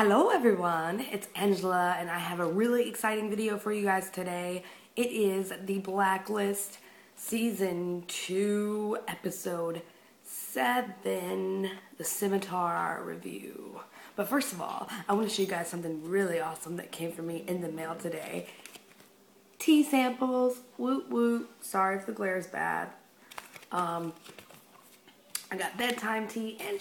Hello everyone, it's Angela and I have a really exciting video for you guys today. It is the Blacklist Season 2 Episode 7, the Scimitar review. But first of all, I want to show you guys something really awesome that came for me in the mail today. Tea samples, woot woot, sorry if the glare is bad. I got bedtime tea and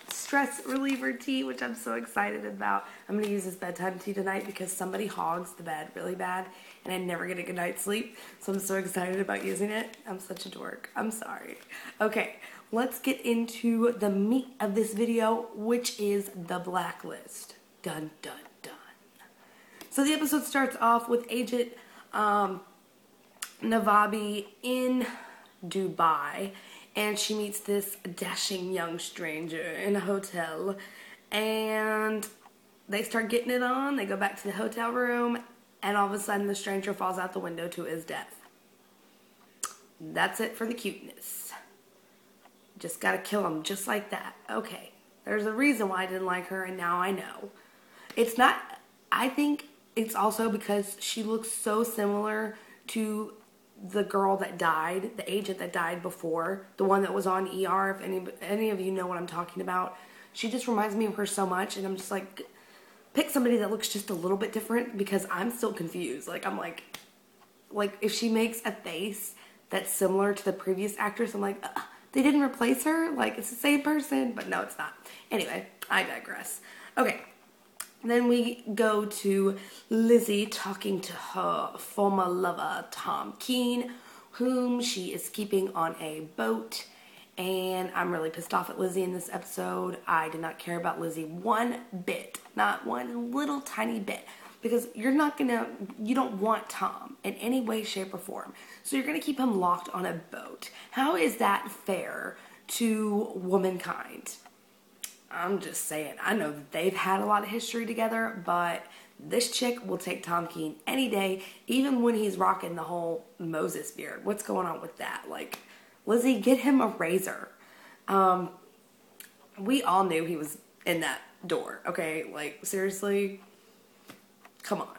stress reliever tea, which I'm so excited about. I'm going to use this bedtime tea tonight because somebody hogs the bed really bad and I never get a good night's sleep. So I'm so excited about using it. I'm such a dork. I'm sorry. Okay, let's get into the meat of this video, which is the Blacklist. Dun, dun, dun. So the episode starts off with Agent Navabi in Dubai. And she meets this dashing young stranger in a hotel. And they start getting it on. They go back to the hotel room. And all of a sudden, the stranger falls out the window to his death. That's it for the cuteness. Just gotta kill him just like that. Okay. There's a reason why I didn't like her, and now I know. It's not... I think it's also because she looks so similar to the girl that died, the agent that died before, the one that was on ER, if any of you know what I'm talking about. She just reminds me of her so much, and I'm just like, pick somebody that looks just a little bit different, because I'm still confused. Like, I'm like if she makes a face that's similar to the previous actress, I'm like, they didn't replace her? Like, it's the same person, but no, it's not. Anyway, I digress. Okay. Then we go to Lizzie talking to her former lover, Tom Keen, whom she is keeping on a boat. And I'm really pissed off at Lizzie in this episode. I did not care about Lizzie one bit. Not one little tiny bit. Because you don't want Tom in any way, shape, or form. So you're going to keep him locked on a boat. How is that fair to womankind? I'm just saying, I know that they've had a lot of history together, but this chick will take Tom Keen any day, even when he's rocking the whole Moses beard. What's going on with that? Like, Lizzie, get him a razor. We all knew he was in that door, okay? Like, seriously, come on.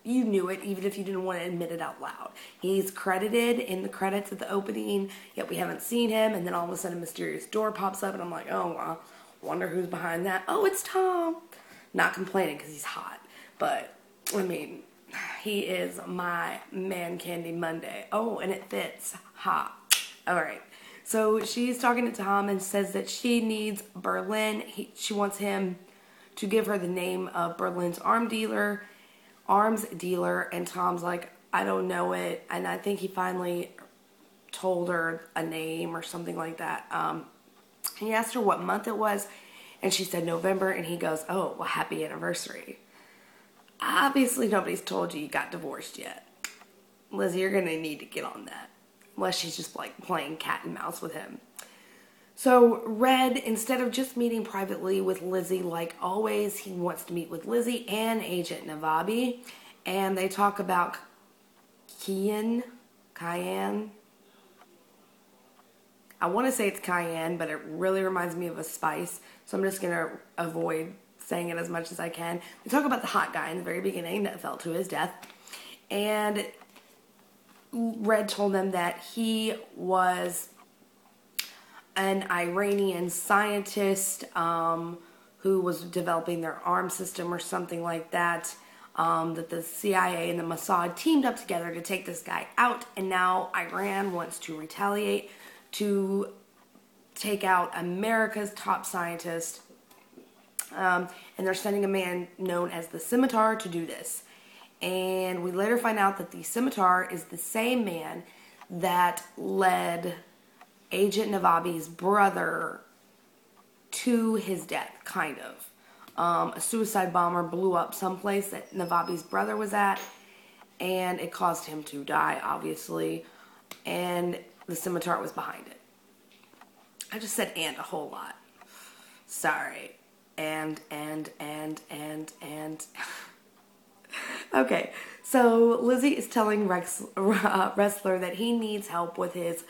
You knew it, even if you didn't want to admit it out loud. He's credited in the credits at the opening, yet we haven't seen him, and then all of a sudden a mysterious door pops up, and I'm like, oh, wow. Wonder who's behind that. Oh, it's Tom. Not complaining because he's hot. But, I mean, he is my man candy Monday. Oh, and it fits. Hot. Alright. So she's talking to Tom and says that she needs Berlin. She wants him to give her the name of Berlin's arms dealer. And Tom's like, I don't know it. And I think he finally told her a name or something like that. He asked her what month it was, and she said November, and he goes, oh, well, happy anniversary. Obviously, nobody's told you got divorced yet. Lizzie, you're going to need to get on that, unless she's just, like, playing cat and mouse with him. So, Red, instead of just meeting privately with Lizzie, like always, he wants to meet with Lizzie and Agent Navabi, and they talk about cayenne. I want to say it's cayenne, but it really reminds me of a spice, so I'm just going to avoid saying it as much as I can. We talk about the hot guy in the very beginning that fell to his death, and Red told them that he was an Iranian scientist who was developing their arms system or something like that, that the CIA and the Mossad teamed up together to take this guy out, and now Iran wants to retaliate to take out America's top scientist, and they're sending a man known as the Scimitar to do this. And we later find out that the Scimitar is the same man that led Agent Navabi's brother to his death, kind of. A suicide bomber blew up someplace that Navabi's brother was at, and it caused him to die, obviously, and the Scimitar was behind it. I just said and a whole lot. Sorry. And. Okay, so Lizzie is telling Wrestler that he needs help with his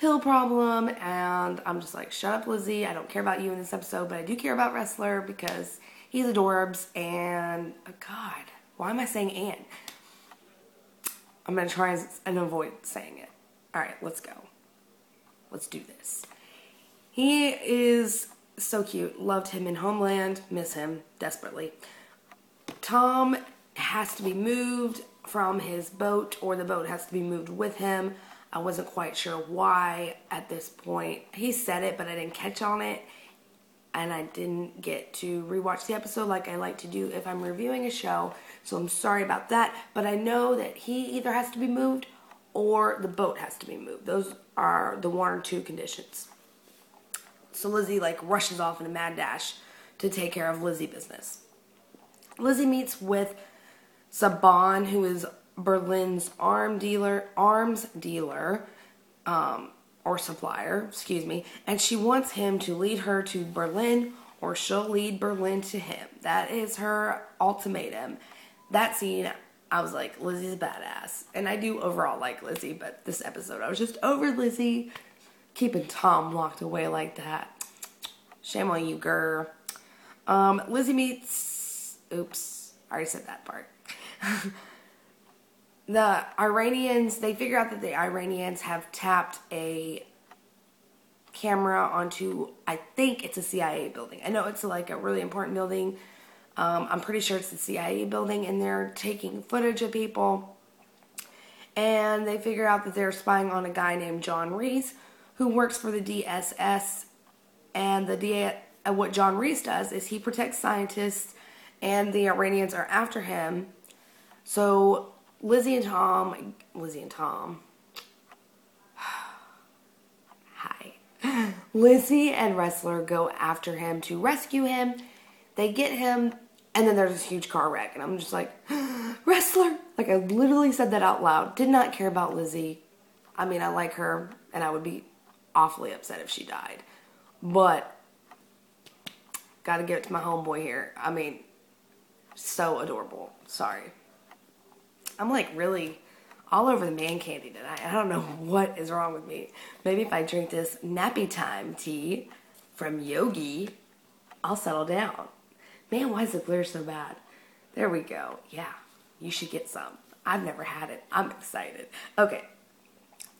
pill problem, and I'm just like, shut up, Lizzie. I don't care about you in this episode, but I do care about Wrestler because He's adorbs, and oh God, why am I saying and? I'm gonna try and avoid saying it. All right, let's go. Let's do this. He is so cute. Loved him in Homeland. Miss him desperately. Tom has to be moved from his boat, or the boat has to be moved with him. I wasn't quite sure why at this point. He said it, but I didn't catch on it. And I didn't get to rewatch the episode like I like to do if I'm reviewing a show. So I'm sorry about that. But I know that he either has to be moved or the boat has to be moved. Those are the one or two conditions. So Lizzie rushes off in a mad dash to take care of Lizzie business. Lizzie meets with Saban, who is Berlin's arms dealer, or supplier, and she wants him to lead her to Berlin, or she'll lead Berlin to him. That is her ultimatum. That scene, I was like, Lizzie's a badass. And I do overall like Lizzie, but this episode, I was just over Lizzie. Keeping Tom locked away like that. Shame on you, girl. Lizzie meets... Oops, I already said that part. The Iranians, they figure out that the Iranians have tapped a camera onto, I think it's a CIA building. I know it's a really important building. I'm pretty sure it's the CIA building, and they're taking footage of people. And they figure out that they're spying on a guy named John Reese, who works for the DSS. And what John Reese does is he protects scientists, and the Iranians are after him. So Lizzie and Tom, hi. Lizzie and Wrestler go after him to rescue him. They get him, and then there's this huge car wreck, and I'm just like, Wrestler! I literally said that out loud. Did not care about Lizzie. I mean, I like her, and I would be awfully upset if she died. But, gotta give it to my homeboy here. I mean, so adorable. Sorry. I'm really all over the man candy tonight. I don't know what is wrong with me. Maybe if I drink this nappy time tea from Yogi, I'll settle down. Man, why is the glitter so bad? There we go. Yeah, you should get some. I've never had it. I'm excited. Okay.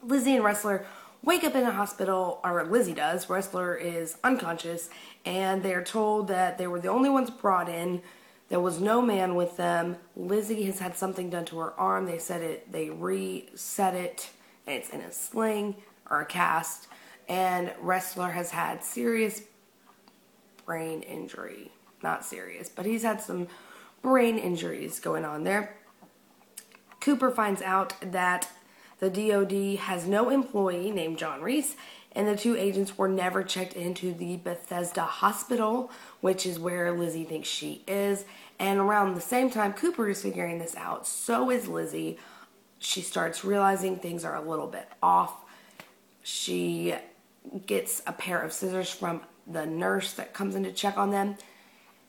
Lizzie and Wrestler wake up in a hospital, or Lizzie does. Wrestler is unconscious, and they're told that they were the only ones brought in. There was no man with them. Lizzie has had something done to her arm. They reset it, and it's in a sling or a cast. And Wrestler has had serious brain injury. Not serious, but he's had some brain injuries going on there. Cooper finds out that the DOD has no employee named John Reese, and the two agents were never checked into the Bethesda hospital, which is where Lizzie thinks she is. And around the same time Cooper is figuring this out, so is Lizzie. She starts realizing things are a little bit off. She gets a pair of scissors from the nurse that comes in to check on them,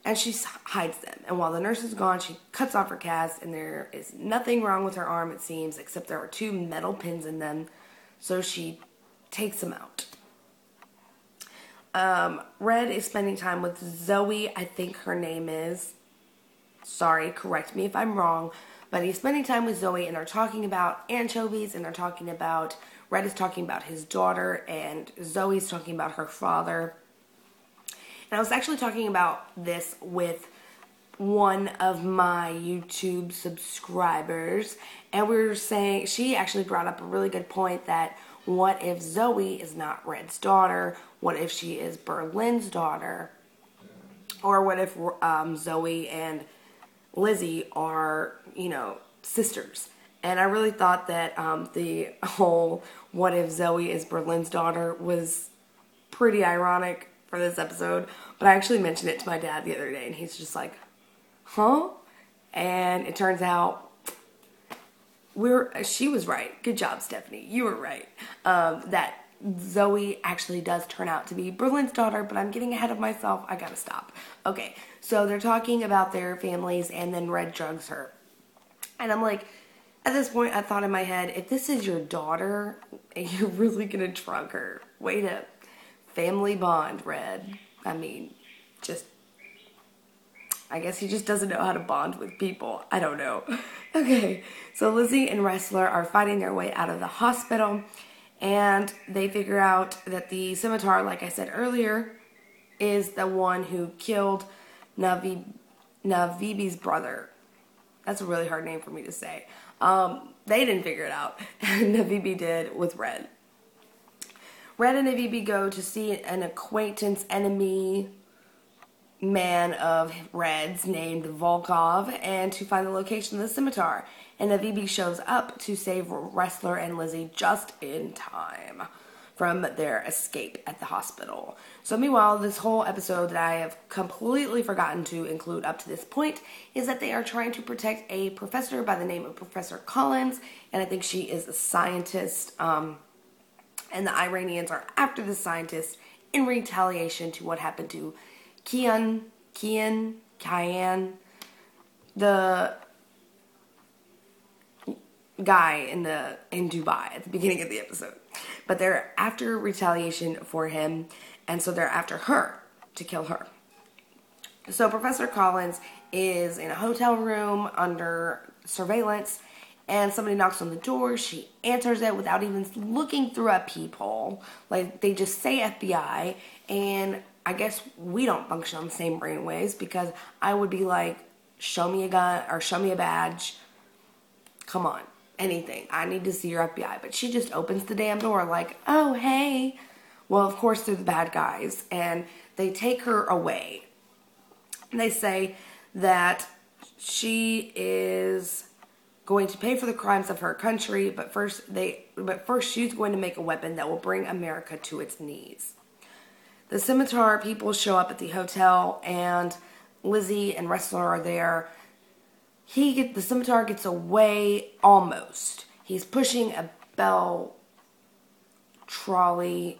and she hides them. And while the nurse is gone, she cuts off her cast, and there is nothing wrong with her arm, it seems, except there are 2 metal pins in them. So she takes them out. Red is spending time with Zoe, I think her name is. Sorry, correct me if I'm wrong. But he's spending time with Zoe, and they're talking about anchovies, and they're talking about, Red is talking about his daughter, and Zoe's talking about her father. And I was actually talking about this with one of my YouTube subscribers, and we were saying, she actually brought up a really good point that what if Zoe is not Red's daughter? What if she is Berlin's daughter? Or what if Zoe and Lizzie are, sisters? And I really thought that the whole what if Zoe is Berlin's daughter was pretty ironic for this episode. But I actually mentioned it to my dad the other day, and he's just like, huh? And it turns out she was right. Good job, Stephanie. You were right. That Zoe actually does turn out to be Berlin's daughter, but I'm getting ahead of myself. I gotta stop. Okay, so they're talking about their families, and then Red drugs her. And I'm like, at this point, I thought in my head, if this is your daughter, and you're really gonna drug her, way to family bond, Red. I mean, just I guess he just doesn't know how to bond with people. I don't know. Okay, so Lizzie and Wrestler are fighting their way out of the hospital, and they figure out that the Scimitar, like I said earlier, is the one who killed Navabi's brother. That's a really hard name for me to say. They didn't figure it out. Navabi did with Red. Red and Navabi go to see an acquaintance enemy man of Red's named Volkov and to find the location of the Scimitar. And Navabi shows up to save Wrestler and Lizzie just in time from their escape at the hospital. So meanwhile, this whole episode that I have completely forgotten to include up to this point is that they are trying to protect a professor by the name of Professor Collins, and I think she is a scientist, and the Iranians are after the scientist in retaliation to what happened to Kian, the guy in Dubai at the beginning of the episode. But they're after retaliation for him, and so they're after her to kill her. So Professor Collins is in a hotel room under surveillance, and somebody knocks on the door. She answers it without even looking through a peephole. Like, they just say FBI, and I guess we don't function on the same brainwaves, because I would be like, show me a gun or show me a badge. Come on, anything. I need to see your FBI. But she just opens the damn door like, oh, hey. Well, of course, they're the bad guys, and they take her away. They say that she is going to pay for the crimes of her country, but first she's going to make a weapon that will bring America to its knees. The Scimitar people show up at the hotel, and Lizzie and Wrestler are there. The Scimitar gets away almost. He's pushing a bell trolley,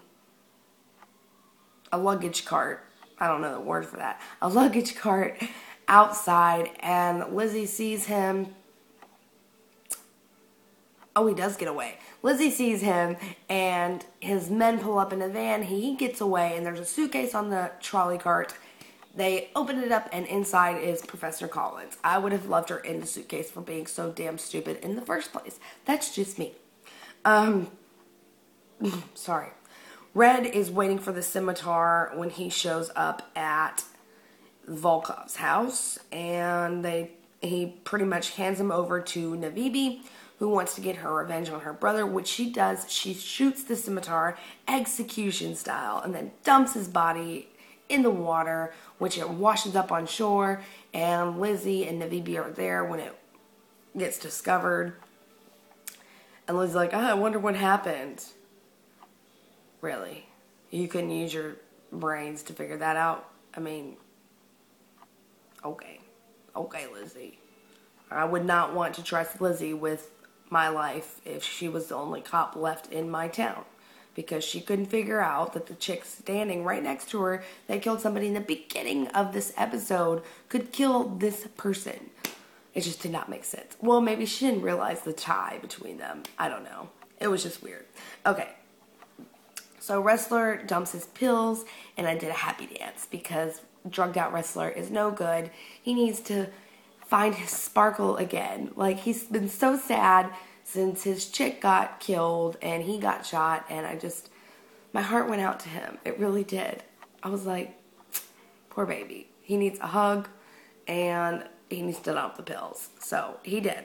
a luggage cart. I don't know the word for that. A luggage cart outside, and Lizzie sees him. Oh, he does get away. Lizzie sees him, and his men pull up in a van. He gets away, and there's a suitcase on the trolley cart. They open it up, and inside is Professor Collins. I would have loved her in the suitcase for being so damn stupid in the first place. That's just me. Sorry. Red is waiting for the Scimitar when he shows up at Volkov's house, and he pretty much hands him over to Navabi, who wants to get her revenge on her brother, which she does. She shoots the Scimitar execution style and then dumps his body in the water, which it washes up on shore, and Lizzie and Navabi are there when it gets discovered. And Lizzie's like, I wonder what happened. Really? You couldn't use your brains to figure that out? I mean, okay. Okay, Lizzie. I would not want to trust Lizzie with my life if she was the only cop left in my town, because she couldn't figure out that the chick standing right next to her that killed somebody in the beginning of this episode could kill this person. It just did not make sense. Well, maybe she didn't realize the tie between them. I don't know. It was just weird. Okay. So Wrestler dumps his pills, and I did a happy dance because drugged out Wrestler is no good. He needs to find his sparkle again. Like, he's been so sad since his chick got killed and he got shot, and my heart went out to him. It really did. I was like, poor baby. He needs a hug, and he needs to dump the pills. So he did.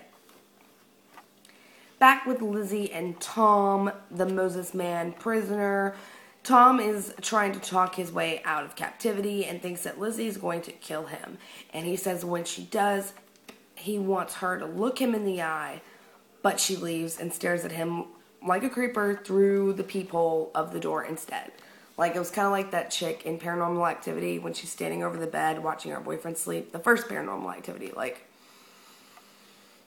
Back with Lizzie and Tom, the Moses Man prisoner. Tom is trying to talk his way out of captivity and thinks that Lizzie is going to kill him. And he says when she does, he wants her to look him in the eye, but she leaves and stares at him like a creeper through the peephole of the door instead. Like, it was kind of like that chick in Paranormal Activity when she's standing over the bed watching her boyfriend sleep. The first Paranormal Activity, like,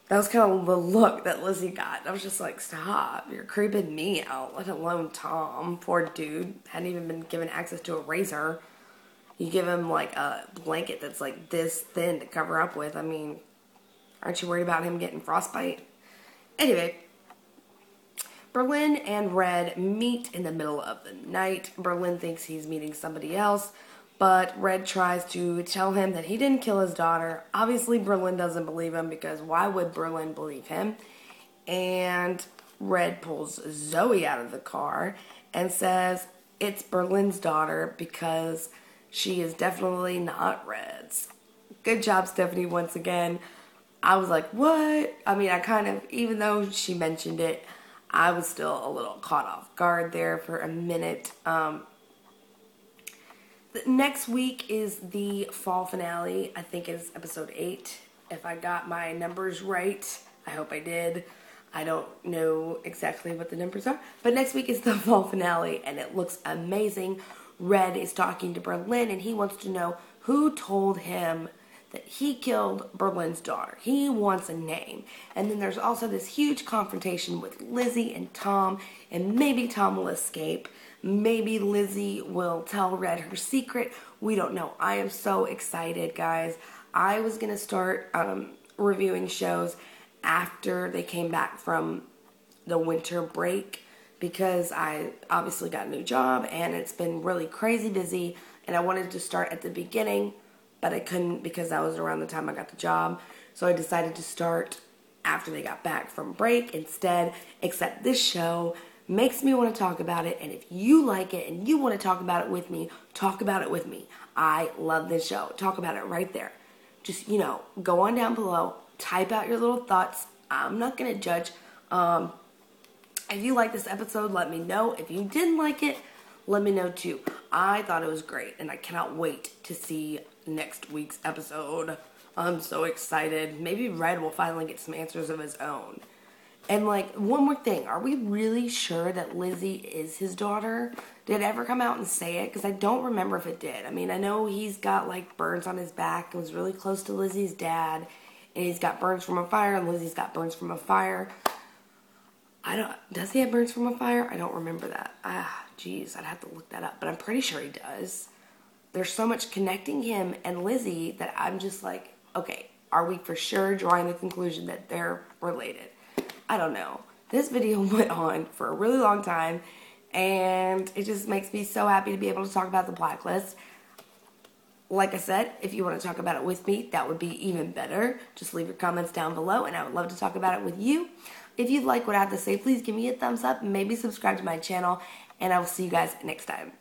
that was kind of the look that Lizzie got. I was just like, stop, you're creeping me out, let alone Tom. Poor dude, hadn't even been given access to a razor. You give him, like, a blanket that's, like, this thin to cover up with. I mean, aren't you worried about him getting frostbite? Anyway, Berlin and Red meet in the middle of the night. Berlin thinks he's meeting somebody else, But Red tries to tell him that he didn't kill his daughter. Obviously, Berlin doesn't believe him because why would Berlin believe him? And Red pulls Zoe out of the car and says it's Berlin's daughter because she is definitely not Red's. Good job, Stephanie, once again. I was like, what? I mean, I kind of, even though she mentioned it, I was still a little caught off guard there for a minute. Next week is the fall finale. I think it's episode 8. If I got my numbers right, I hope I did. I don't know exactly what the numbers are. But next week is the fall finale, and it looks amazing. Red is talking to Berlin, and he wants to know who told him that he killed Berlin's daughter. He wants a name. And then there's also this huge confrontation with Lizzie and Tom, and maybe Tom will escape. Maybe Lizzie will tell Red her secret. We don't know. I am so excited, guys. I was going to start reviewing shows after they came back from the winter break because I obviously got a new job and it's been really crazy busy, and I wanted to start at the beginning, but I couldn't because that was around the time I got the job. So I decided to start after they got back from break instead, except this show makes me want to talk about it, and if you like it and you want to talk about it with me, talk about it with me. I love this show. Talk about it right there. Just, go on down below, type out your little thoughts. I'm not going to judge. If you like this episode, let me know. If you didn't like it, let me know too. I thought it was great, and I cannot wait to see next week's episode. I'm so excited. Maybe Red will finally get some answers of his own. And, one more thing. Are we really sure that Lizzie is his daughter? Did it ever come out and say it? Because I don't remember if it did. I mean, I know he's got, burns on his back. It was really close to Lizzie's dad. And he's got burns from a fire, and Lizzie's got burns from a fire. Does he have burns from a fire? I don't remember that. Geez, I'd have to look that up. But I'm pretty sure he does. There's so much connecting him and Lizzie that I'm just like, okay, are we for sure drawing the conclusion that they're related? I don't know. This video went on for a really long time, and it just makes me so happy to be able to talk about the Blacklist. Like I said, if you want to talk about it with me, that would be even better. Just leave your comments down below, and I would love to talk about it with you. If you like what I have to say, please give me a thumbs up and maybe subscribe to my channel, and I will see you guys next time.